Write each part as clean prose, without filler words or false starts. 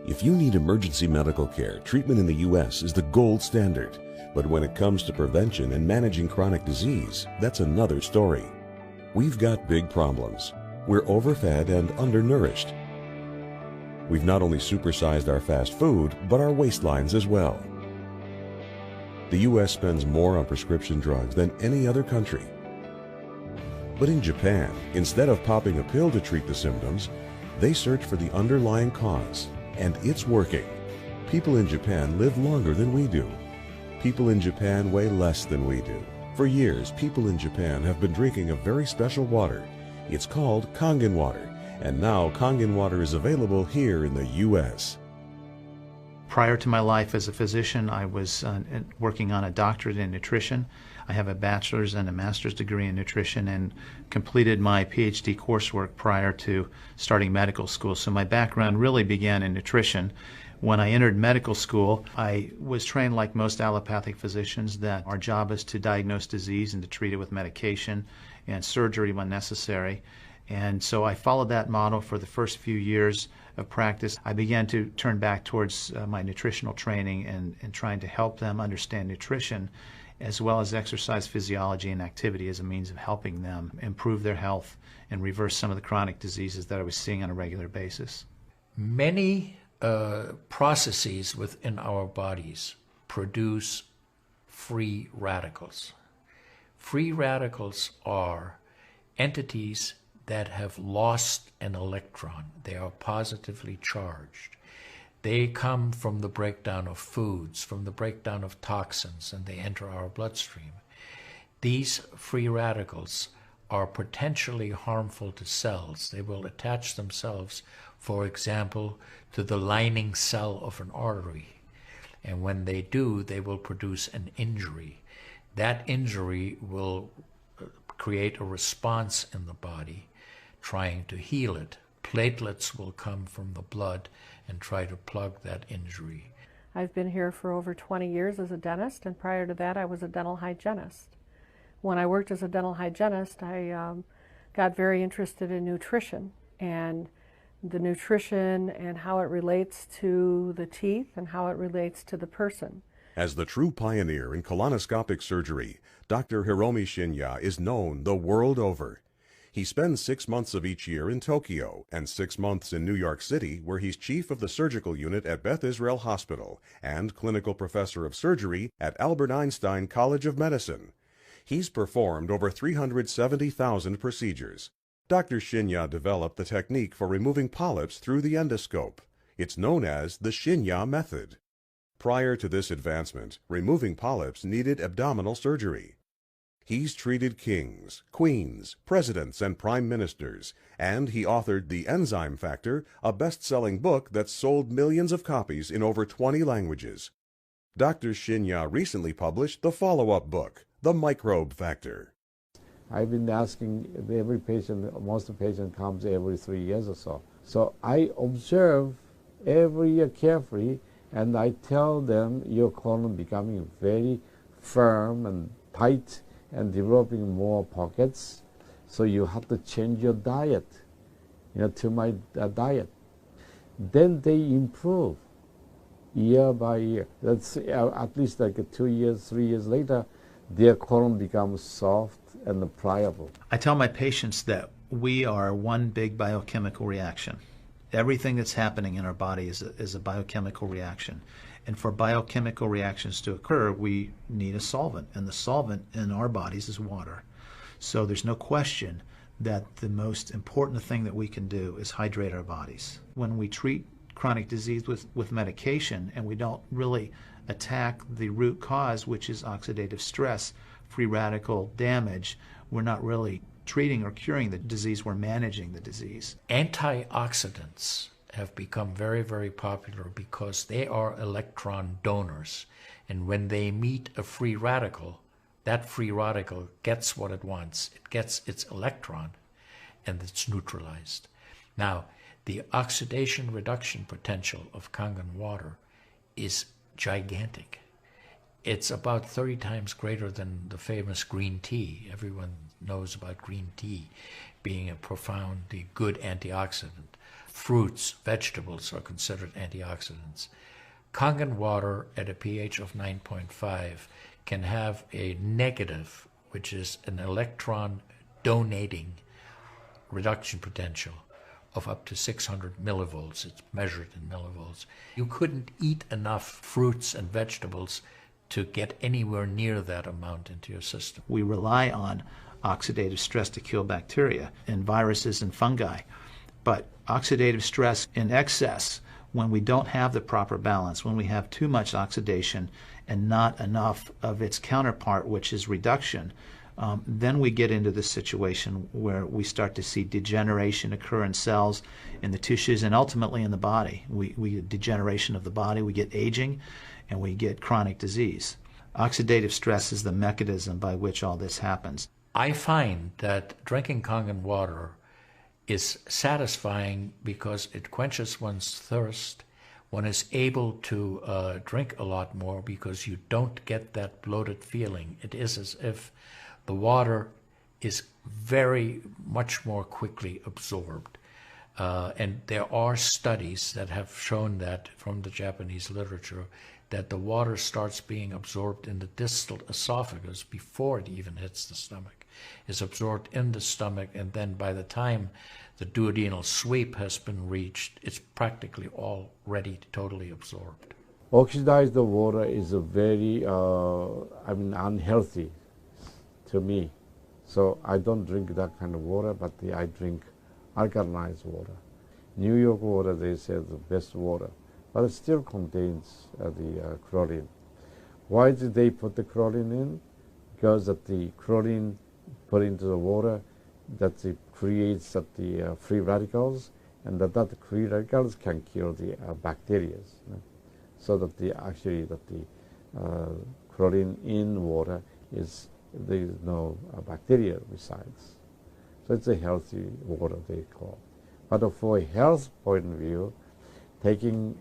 If you need emergency medical care, treatment in the U.S. is the gold standard. But when it comes to prevention and managing chronic disease, that's another story. We've got big problems. We're overfed and undernourished. We've not only supersized our fast food, but our waistlines as well. The U.S. spends more on prescription drugs than any other country. But in Japan, instead of popping a pill to treat the symptoms, they search for the underlying cause, and it's working. People in Japan live longer than we do. People in Japan weigh less than we do. For years, people in Japan have been drinking a very special water. It's called Kangen water, and now Kangen water is available here in the U.S. Prior to my life as a physician, I was working on a doctorate in nutrition. I have a bachelor's and a master's degree in nutrition and completed my PhD coursework prior to starting medical school. So my background really began in nutrition. When I entered medical school, I was trained like most allopathic physicians that our job is to diagnose disease and to treat it with medication and surgery when necessary. And so I followed that model for the first few years of practice. I began to turn back towards my nutritional training and trying to help them understand nutrition as well as exercise physiology and activity as a means of helping them improve their health and reverse some of the chronic diseases that I was seeing on a regular basis. Many processes within our bodies produce free radicals. Free radicals are entities that have lost an electron. They are positively charged. They come from the breakdown of foods, from the breakdown of toxins, and they enter our bloodstream. These free radicals are potentially harmful to cells. They will attach themselves, for example, to the lining cell of an artery. And when they do, they will produce an injury. That injury will create a response in the body trying to heal it. Platelets will come from the blood and try to plug that injury. I've been here for over 20 years as a dentist, and prior to that I was a dental hygienist. When I worked as a dental hygienist, I got very interested in nutrition and the nutrition and how it relates to the teeth and how it relates to the person. As the true pioneer in colonoscopic surgery, Dr. Hiromi Shinya is known the world over. He spends 6 months of each year in Tokyo and 6 months in New York City, where he's chief of the surgical unit at Beth Israel Hospital and clinical professor of surgery at Albert Einstein College of Medicine. He's performed over 370,000 procedures. Dr. Shinya developed the technique for removing polyps through the endoscope. It's known as the Shinya method. Prior to this advancement, removing polyps needed abdominal surgery. He's treated kings, queens, presidents, and prime ministers, and he authored The Enzyme Factor, a best-selling book that's sold millions of copies in over 20 languages. Dr. Shinya recently published the follow-up book, The Microbe Factor. I've been asking every patient, most of the patient comes every 3 years or so. So I observe every year carefully, and I tell them your colon becoming very firm and tight and developing more pockets, so you have to change your diet, to my diet. Then they improve year by year. That's at least like 2 years, 3 years later, their colon becomes soft and pliable. I tell my patients that we are one big biochemical reaction. Everything that's happening in our body is a biochemical reaction. And for biochemical reactions to occur, we need a solvent. And the solvent in our bodies is water. So there's no question that the most important thing that we can do is hydrate our bodies. When we treat chronic disease with medication and we don't really attack the root cause, which is oxidative stress, free radical damage, we're not really treating or curing the disease, we're managing the disease. Antioxidants have become very, very popular because they are electron donors. And when they meet a free radical, that free radical gets what it wants. It gets its electron and it's neutralized. Now, the oxidation reduction potential of Kangen water is gigantic. It's about 30 times greater than the famous green tea. Everyone knows about green tea being a profoundly good antioxidant. fruits, vegetables are considered antioxidants. Kangen water at a pH of 9.5 can have a negative, which is an electron donating reduction potential of up to 600 millivolts. It's measured in millivolts. You couldn't eat enough fruits and vegetables to get anywhere near that amount into your system. We rely on oxidative stress to kill bacteria and viruses and fungi. But oxidative stress in excess, when we don't have the proper balance, when we have too much oxidation and not enough of its counterpart, which is reduction, then we get into this situation where we start to see degeneration occur in cells, in the tissues, and ultimately in the body. We get degeneration of the body, we get aging, and we get chronic disease. Oxidative stress is the mechanism by which all this happens. I find that drinking Kangen water is satisfying because it quenches one's thirst. One is able to drink a lot more because you don't get that bloated feeling. It is as if the water is very much more quickly absorbed. And there are studies that have shown that from the Japanese literature, that the water starts being absorbed in the distal esophagus before it even hits the stomach. It's absorbed in the stomach, and then by the time the duodenal sweep has been reached, it's practically already totally absorbed. Oxidized water is a very, unhealthy to me. So I don't drink that kind of water, but I drink alkalinized water. New York water, they say, is the best water, but it still contains the chlorine. Why did they put the chlorine in? Because that the chlorine put into the water, that it creates the free radicals, and that free radicals can kill the bacteria. So that the chlorine in water is, there is no bacteria resides. So it's a healthy water, they call. But for a health point of view, taking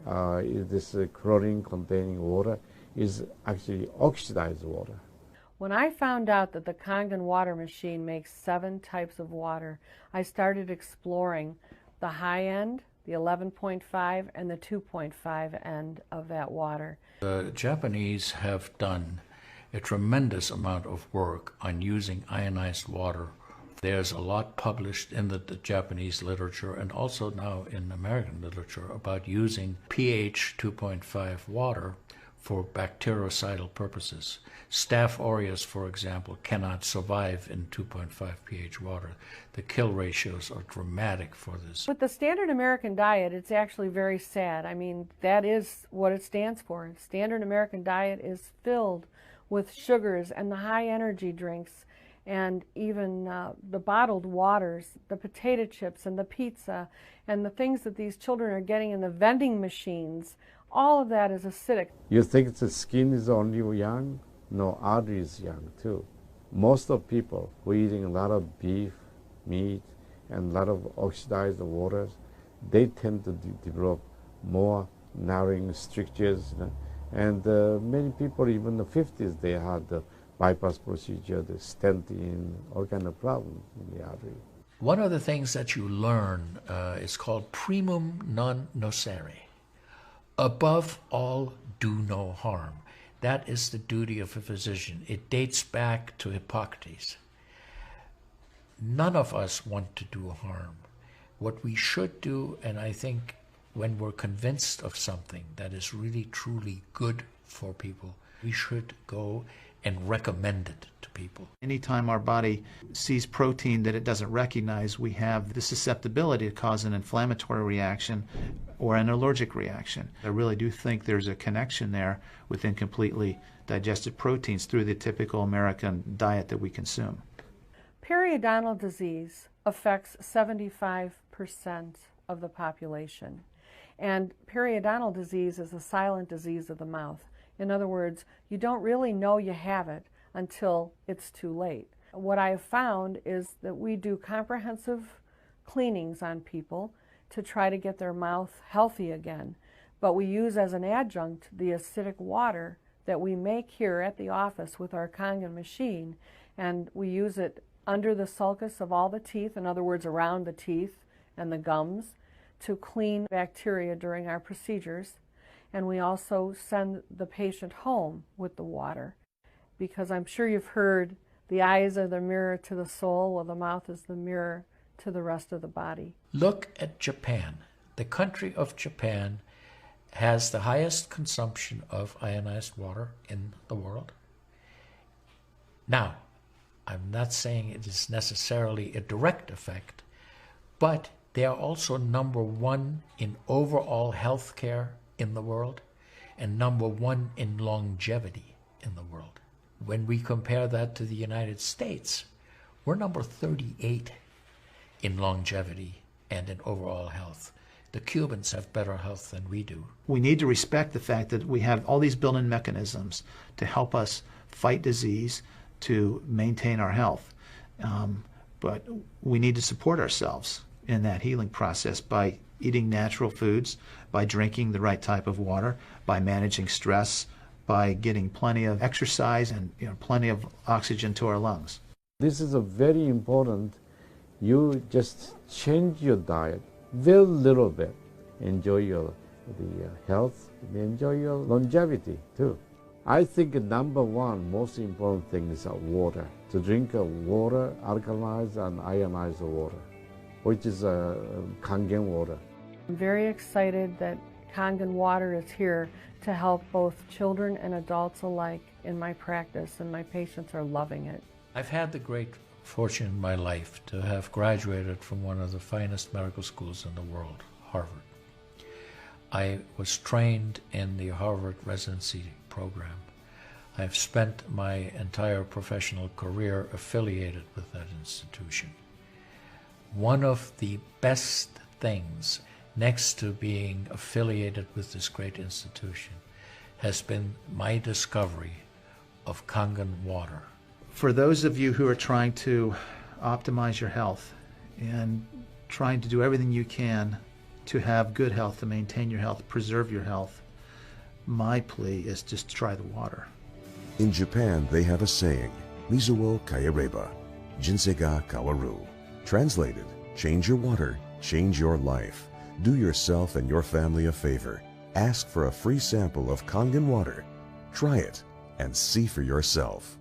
this chlorine containing water is actually oxidized water. When I found out that the Kangen water machine makes 7 types of water, I started exploring the high end, the 11.5, and the 2.5 end of that water. The Japanese have done a tremendous amount of work on using ionized water. There's a lot published in the Japanese literature and also now in American literature about using pH 2.5 water for bactericidal purposes. Staph aureus, for example, cannot survive in 2.5 pH water. The kill ratios are dramatic for this. With the standard American diet, it's actually very sad. I mean, that is what it stands for. Standard American diet is filled with sugars and the high energy drinks and even the bottled waters, the potato chips and the pizza and the things that these children are getting in the vending machines. All of that is acidic. You think the skin is only young? No, artery is young too. Most of people who are eating a lot of beef, meat, and a lot of oxidized waters, they tend to develop more narrowing strictures. And many people, even in the 50s, they had the bypass procedure, the stent in, all kind of problems in the artery. One of the things that you learn is called primum non nocere. Above all, do no harm. That is the duty of a physician. It dates back to Hippocrates. None of us want to do harm. What we should do, and I think when we're convinced of something that is really truly good for people, we should go and recommend it to people. Anytime our body sees protein that it doesn't recognize, we have the susceptibility to cause an inflammatory reaction or an allergic reaction. I really do think there's a connection there with incompletely digested proteins through the typical American diet that we consume. Periodontal disease affects 75% of the population. And periodontal disease is a silent disease of the mouth. In other words, you don't really know you have it until it's too late. What I have found is that we do comprehensive cleanings on people to try to get their mouth healthy again. But we use as an adjunct the acidic water that we make here at the office with our Kangen machine, and we use it under the sulcus of all the teeth, in other words, around the teeth and the gums, to clean bacteria during our procedures, and we also send the patient home with the water, because I'm sure you've heard the eyes are the mirror to the soul, while the mouth is the mirror to the rest of the body. Look at Japan. The country of Japan has the highest consumption of ionized water in the world. Now, I'm not saying it is necessarily a direct effect, but they are also number one in overall health care in the world and number one in longevity in the world. When we compare that to the United States, we're number 38 in longevity and in overall health. The Cubans have better health than we do. We need to respect the fact that we have all these built-in mechanisms to help us fight disease, to maintain our health. But we need to support ourselves in that healing process by eating natural foods, by drinking the right type of water, by managing stress, by getting plenty of exercise and plenty of oxygen to our lungs. This is a very important. You just change your diet very little bit. Enjoy the health, enjoy your longevity too. I think number one most important thing is water. To drink water, alkalized and ionized water, which is Kangen water. I'm very excited that Kangen water is here to help both children and adults alike in my practice, and my patients are loving it. I've had the great fortune in my life to have graduated from one of the finest medical schools in the world, Harvard. I was trained in the Harvard residency program. I've spent my entire professional career affiliated with that institution. One of the best things, next to being affiliated with this great institution, has been my discovery of Kangen water. For those of you who are trying to optimize your health and trying to do everything you can to have good health, to maintain your health, preserve your health, my plea is just try the water. In Japan, they have a saying, Mizuo kayareba, jinsei ga kawaru. Translated, change your water, change your life. Do yourself and your family a favor. Ask for a free sample of Kangen water. Try it and see for yourself.